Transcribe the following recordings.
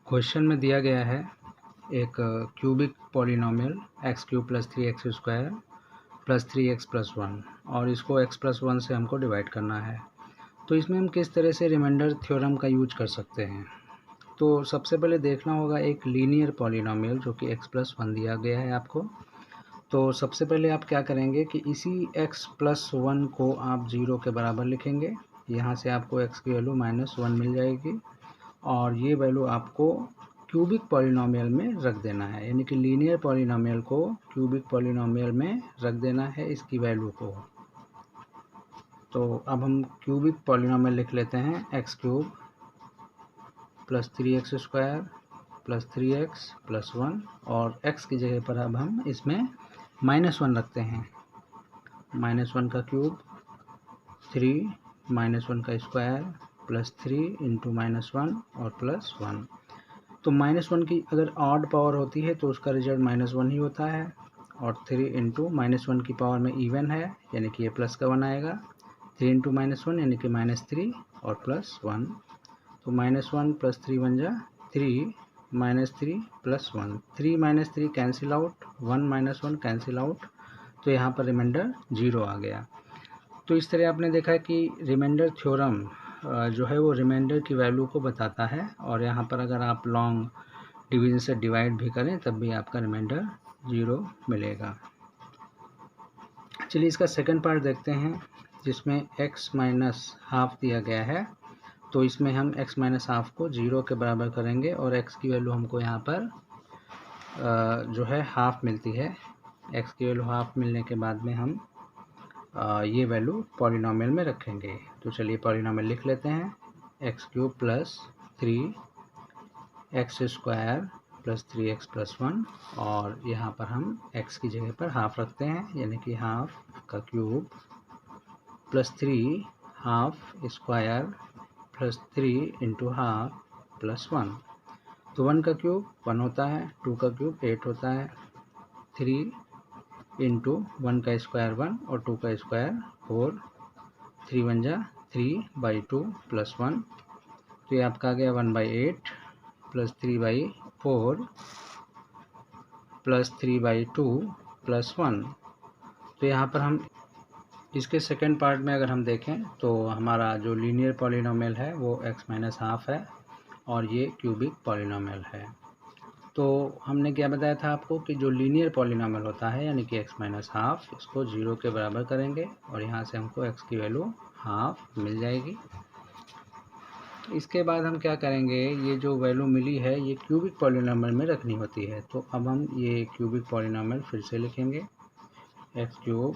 Question में दिया गया है एक cubic polynomial x cube plus 3x square plus 3x plus 1 और इसको x प्लस 1 से हमको डिवाइड करना है। तो इसमें हम किस तरह से रिमाइंडर थ्योरम का यूज कर सकते हैं। तो सबसे पहले देखना होगा एक लीनियर पॉलिनोमियल जो कि x प्लस 1 दिया गया है आपको। तो सबसे पहले आप क्या करेंगे कि इसी x प्लस 1 को आप 0 के बराबर लिखेंगे। यहाँ से आपको x की वैल्यू -1 मिल जाएगी और ये वैल्यू आपको क्यूबिक पॉलिनोमियल में रख देना है, यानी कि लीनियर पॉलिनोमियल को क्यूबिक पॉलिनोमियल में रख देना है इसकी वैल्यू को। तो अब हम क्यूबिक पॉलिनोमियल लिख लेते हैं x cube plus 3x square plus 3x plus 1 और x की जगह पर अब हम इसमें -1 रखते हैं। -1 का क्यूब 3 -1 का स्क्वायर प्लस 3 इंटू -1 और प्लस 1। तो -1 की अगर ऑड पावर होती है तो उसका रिजल्ट -1 ही होता है और 3 इंटू -1 की पावर में इवन है यानी कि ये प्लस का 1 आएगा। 3 इंटू -1 यानी कि -3 और प्लस 1। तो -1 प्लस 3 बन जा 3 -3 plus 1। 3 -3 cancel out, 1 -1 cancel out, तो यहाँ पर रिमाइंडर 0 आ गया। तो इस तरह आपने देखा कि रिमाइंडर थ्योरम जो है वो रिमाइंडर की वैल्यू को बताता है और यहाँ पर अगर आप लॉन्ग डिवीजन से डिवाइड भी करें तब भी आपका रिमाइंडर 0 मिलेगा। चलिए इसका सेकंड पार्ट देखते हैं जिसमें x माइनस हाफ दिया गया है। तो इसमें हम x माइनस हाफ को 0 के बराबर करेंगे और x की वैल्यू हमको यहाँ पर जो है हाफ मिलती है। x की वैल्यू हाफ मिलने के बाद में हम ये वैल्यू पॉलिनोमियल में रखेंगे। तो चलिए पॉलिनोमियल लिख लेते हैं x cube plus 3x square plus 3x plus 1 और यहाँ पर हम x की जगह पर हाफ रखते हैं यानी कि हाफ का cube plus 3 half square plus 3 into half plus 1। तो 1 का क्यूब 1 होता है, 2 का क्यूब 8 होता है, 3 इंटू 1 का स्क्वायर 1 और 2 का स्क्वायर 4, 3 1 जा 3/2 प्लस 1। तो ये आपका आ गया 1/8 प्लस 3/4 प्लस 3/2 प्लस 1। तो यहाँ पर हम इसके सेकंड पार्ट में अगर हम देखें तो हमारा जो लीनियर पॉलिनोमियल है वो x माइनस हाफ है और ये क्यूबिक पॉलिनोमियल है। तो हमने क्या बताया था आपको कि जो लीनियर पॉलिनोमियल होता है यानी कि x माइनस हाफ, इसको 0 के बराबर करेंगे और यहाँ से हमको x की वैल्यू हाफ मिल जाएगी। इसके बाद हम क्या करेंगे, ये जो वैल्यू मिली है ये क्यूबिक पॉलिनोमियल में रखनी होती है। तो अब हम ये क्यूबिक पॉलिनोमियल फिर से लिखेंगे एक्स क्यूब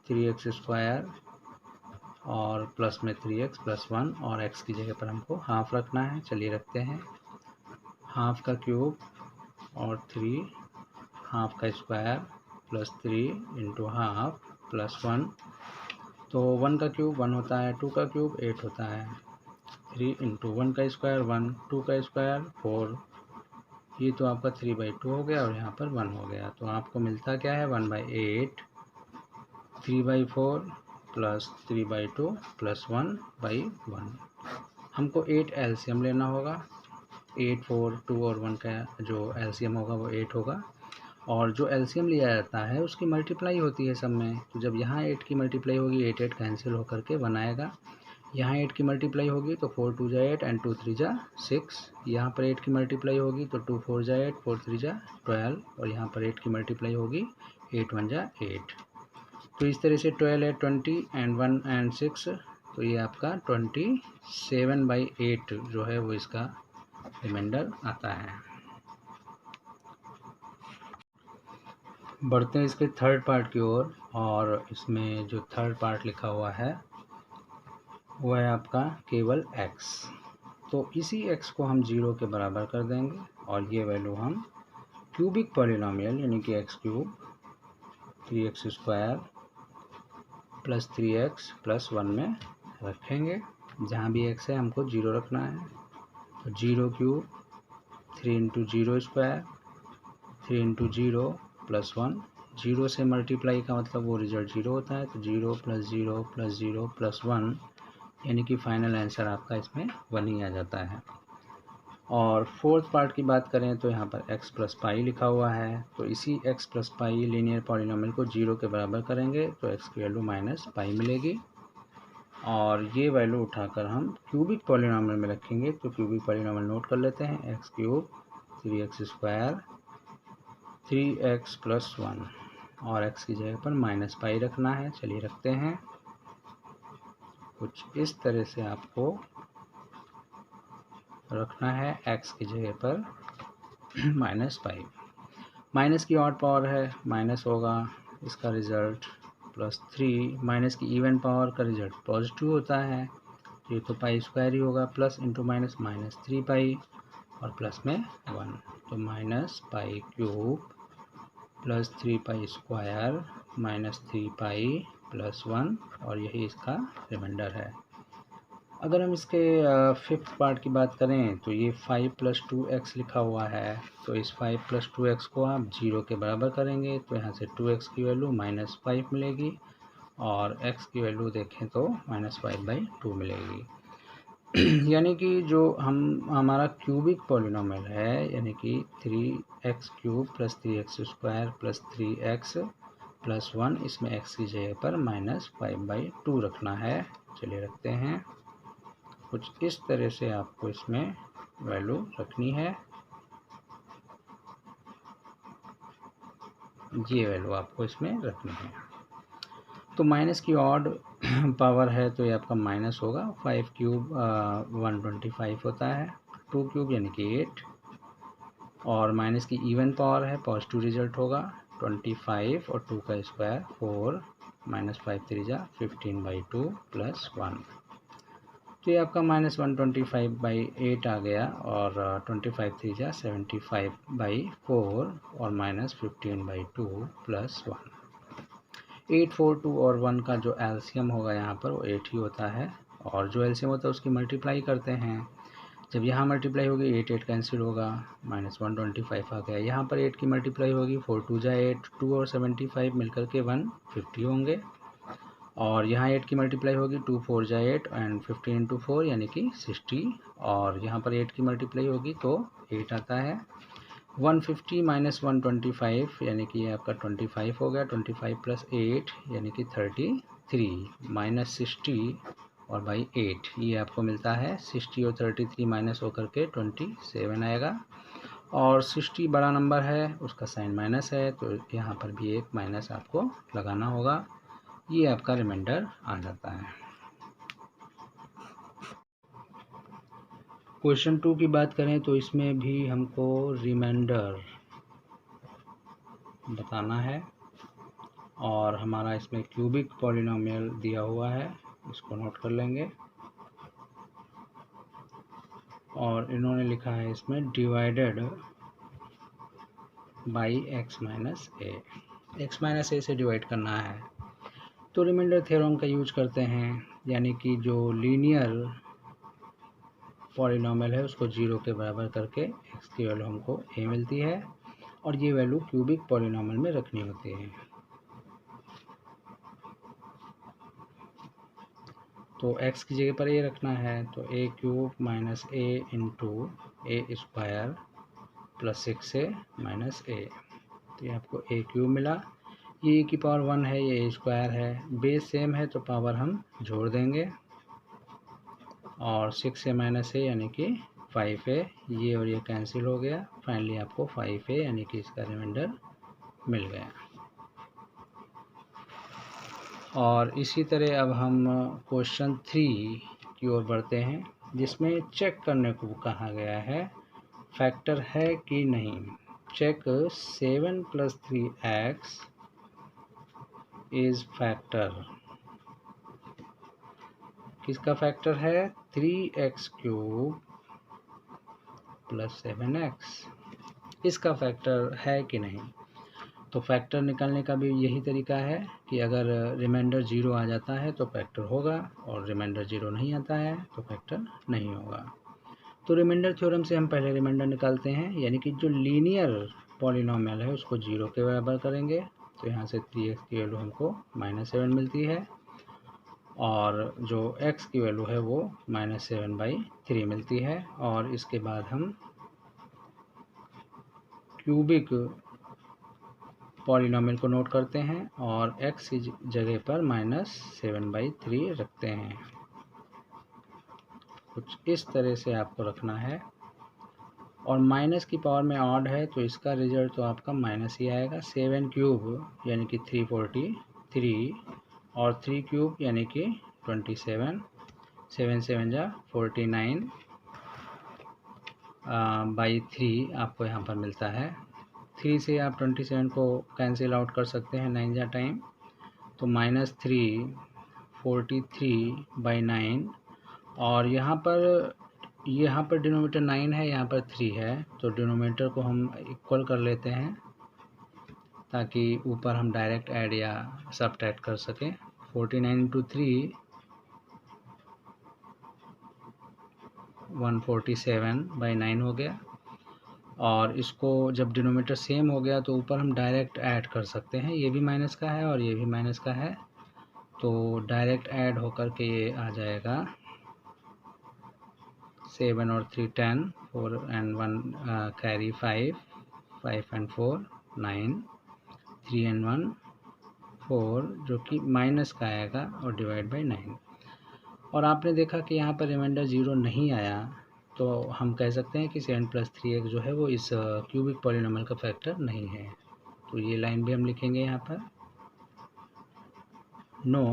3x स्क्वायर और प्लस में 3x प्लस 1 और x की जगह पर हमको हाफ रखना है। चलिए रखते हैं हाफ का क्यूब और 3 हाफ का square plus 3 into half plus 1। तो 1 का क्यूब 1 होता है, 2 का क्यूब 8 होता है, 3 इंटू 1 का स्क्वायर 1, 2 का स्क्वायर 4, ये तो आपका 3/2 हो गया और यहाँ पर 1 हो गया। तो आपको मिलता क्या है 1/8, 3/4 प्लस 3/2 प्लस 1/1। हमको 8 एलसीएम लेना होगा। 8, 4, 2 और 1 का जो एलसीएम होगा वो 8 होगा और जो एलसीएम लिया जाता है उसकी मल्टीप्लाई होती है सब में। तो जब यहाँ 8 की मल्टीप्लाई होगी 8 8 कैंसिल होकर के 1 आएगा। यहाँ 8 की मल्टीप्लाई होगी तो 4 2 जा 8 एंड 2 3 जा 6। यहाँ पर 8 की मल्टीप्लाई होगी तो 2 4 जा 8, 4 3 जा 12 और यहाँ पर 8 की मल्टीप्लाई होगी 8 1 जा 8। तो इस तरह से 12 8 20 एंड 1 एंड 6, तो ये आपका 27/8 जो है वो इसका रिमाइंडर आता है। बढ़ते हैं इसके थर्ड पार्ट की ओर और इसमें जो थर्ड पार्ट लिखा हुआ है वो है आपका केवल x। तो इसी x को हम 0 के बराबर कर देंगे और ये वैल्यू हम क्यूबिक पॉलिनोमियल यानी कि x cube 3x square plus 3x plus 1 में रखेंगे। जहाँ भी x है हमको 0 रखना है। तो 0 cube 3 into 0 square 3 into 0 plus 1। 0 से मल्टीप्लाई का मतलब वो रिजल्ट 0 होता है। तो 0 प्लस 0 प्लस 0 प्लस 1 यानी कि फाइनल आंसर आपका इसमें 1 ही आ जाता है। और फोर्थ पार्ट की बात करें तो यहाँ पर x प्लस पाई लिखा हुआ है, तो इसी x plus pi linear polynomial को 0 के बराबर करेंगे तो x की वैल्यू माइनस पाई मिलेगी। और ये वैल्यू उठाकर हम क्यूबिक पॉलिनोमियल में रखेंगे, तो क्यूबिक पॉलिनोमियल नोट कर लेते हैं। X cube 3x square 3x plus 1 और x की जगह पर माइनस पाई रखना है। चलिए रखते हैं। कुछ इस तरह से आपको रखना है, x की जगह पर माइनस पाई। माइनस की ऑड पावर है, माइनस होगा, इसका रिज़ल्ट प्लस 3। माइनस की इवन पावर का रिज़ल्ट पॉजिटिव होता है, तो ये तो पाई स्क्वायर ही होगा। प्लस इंटू माइनस माइनस 3 पाई और प्लस में 1, तो minus pi cube plus 3 pi square minus 3 pi plus 1 और यही इसका रिमाइंडर है। अगर हम इसके फिफ्थ पार्ट की बात करें तो ये 5 प्लस 2x लिखा हुआ है, तो इस 5 प्लस 2x को आप 0 के बराबर करेंगे तो यहाँ से 2x की वैल्यू माइनस 5 मिलेगी और x की वैल्यू देखें तो माइनस 5/2 मिलेगी। यानी कि जो हमारा क्यूबिक पॉलिनोमियल है, यानी कि 3x cube plus 3x square plus 3x plus 1, इसमें x की जगह पर माइनस 5/2 रखना है। चलिए रखते हैं। कुछ इस तरह से आपको इसमें वैल्यू रखनी है, ये वैल्यू आपको इसमें रखनी है। तो माइनस की ऑड पावर है तो ये आपका माइनस होगा। 5 क्यूब 125 होता है, 2 क्यूब यानी कि 8 और माइनस की इवन पावर है, पॉजिटिव रिजल्ट होगा। 25 और 2 का स्क्वायर 4 माइनस 5 3 जा 15/2 प्लस 1, तो ये आपका माइनस 125/8 आ गया और 25 3 जा 75/4 और माइनस 15/2 प्लस 1। 8 4 2 और 1 का जो एलसीएम होगा यहाँ पर वो 8 ही होता है और जो एलसीएम होता है उसकी मल्टीप्लाई करते हैं। जब यहाँ मल्टीप्लाई होगी 8 8 कैंसिल होगा, माइनस 125 आ गया। यहाँ पर 8 की मल्टीप्लाई होगी 4 2 जा 8, 2 और 75 मिलकर के 150 होंगे और यहाँ 8 की मल्टीप्लाई होगी 2 4 जा 8 एंड 15 इंटू 4 यानी कि 60 और यहाँ पर 8 की मल्टीप्लाई होगी तो 8 आता है। 150 माइनस 125 यानी कि ये आपका 25 हो गया। 25 प्लस 8 यानी कि 33 माइनस 60 और बाई 8 ये आपको मिलता है 60 और 33 माइनस होकर के 27 आएगा और 60 बड़ा नंबर है, उसका साइन माइनस है तो यहाँ पर भी एक माइनस आपको लगाना होगा। ये आपका रिमाइंडर आ जाता है। क्वेश्चन 2 की बात करें तो इसमें भी हमको रिमाइंडर बताना है और हमारा इसमें क्यूबिक पॉलिनोमियल दिया हुआ है, इसको नोट कर लेंगे। और इन्होंने लिखा है इसमें divided by x minus a, x minus a से डिवाइड करना है। तो रिमाइंडर थ्योरम का यूज करते हैं, यानी कि जो लीनियर पॉलिनोमियल है उसको 0 के बराबर करके x की वैल्यू हमको a मिलती है और ये वैल्यू क्यूबिक पॉलिनोमियल में रखनी होती है। तो x की जगह पर a रखना है, तो a cube minus a into A square plus 6a minus a, तो ये आपको a क्यूब मिला। ये a की पावर 1 है, ये a स्क्वायर है, बेस सेम है तो पावर हम जोड़ देंगे और 6a माइनस a यानी कि 5a, ये और ये कैंसिल हो गया। फाइनली आपको 5a यानी कि इसका रिमाइंडर मिल गया। और इसी तरह अब हम क्वेश्चन 3 की ओर बढ़ते हैं, जिसमें चेक करने को कहा गया है फैक्टर है कि नहीं। Check 7 plus 3x is factor, किसका फैक्टर है? 3x क्यूब प्लस 7x, इसका फैक्टर है कि नहीं। तो फैक्टर निकालने का भी यही तरीका है कि अगर रिमाइंडर 0 आ जाता है तो फैक्टर होगा और रिमाइंडर 0 नहीं आता है तो फैक्टर नहीं होगा। तो रिमाइंडर थ्योरम से हम पहले रिमाइंडर निकालते हैं, यानी कि जो लीनियर पॉलिनोमियल है उसको 0 के बराबर करेंगे तो यहाँ से 3x की वैल्यू हमको -7 मिलती है और जो x की वैल्यू है वो -7/3 3 मिलती है। और इसके बाद हम क्यूबिक पॉलिनोमियल को नोट करते हैं और x की जगह पर -7/3 रखते हैं। कुछ इस तरह से आपको रखना है। और माइनस की पावर में ऑड है तो इसका रिजल्ट तो आपका माइनस ही आएगा। 7 क्यूब यानी कि 343 और 3 क्यूब यानी कि 27, 7 7 जा 49 बाई 3 आपको यहाँ पर मिलता है। 3 से आप 27 को कैंसिल आउट कर सकते हैं 9 जा टाइम, तो -3 43/9। और यहाँ पर डिनोमीटर 9 है, यहाँ पर 3 है, तो डिनोमीटर को हम इक्वल कर लेते हैं ताकि ऊपर हम डायरेक्ट ऐड या सब्ट्रैक्ट कर सकें। 49 × 3 147/9 हो गया। और इसको जब डिनोमीटर सेम हो गया तो ऊपर हम डायरेक्ट ऐड कर सकते हैं। ये भी माइनस का है और ये भी माइनस का है, तो डायरेक्ट ऐड होकर के ये आ जाएगा 7 और 3 10, 4 and 1 कैरी 5, 5 and 4 9, 3 and 1 4, जो कि माइनस का आएगा और डिवाइड बाई 9। और आपने देखा कि यहाँ पर रिमाइंडर 0 नहीं आया, तो हम कह सकते हैं कि 7 + 3x जो है वो इस क्यूबिक पॉलिनोमियल का फैक्टर नहीं है। तो ये लाइन भी हम लिखेंगे यहाँ पर, no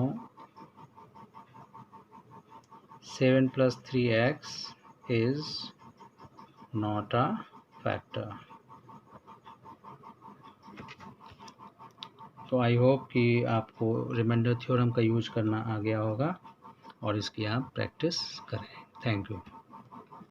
7 + 3x is not a factor. तो आई होप कि आपको रिमाइंडर थ्योरम का यूज करना आ गया होगा और इसकी आप प्रैक्टिस करें। Thank you.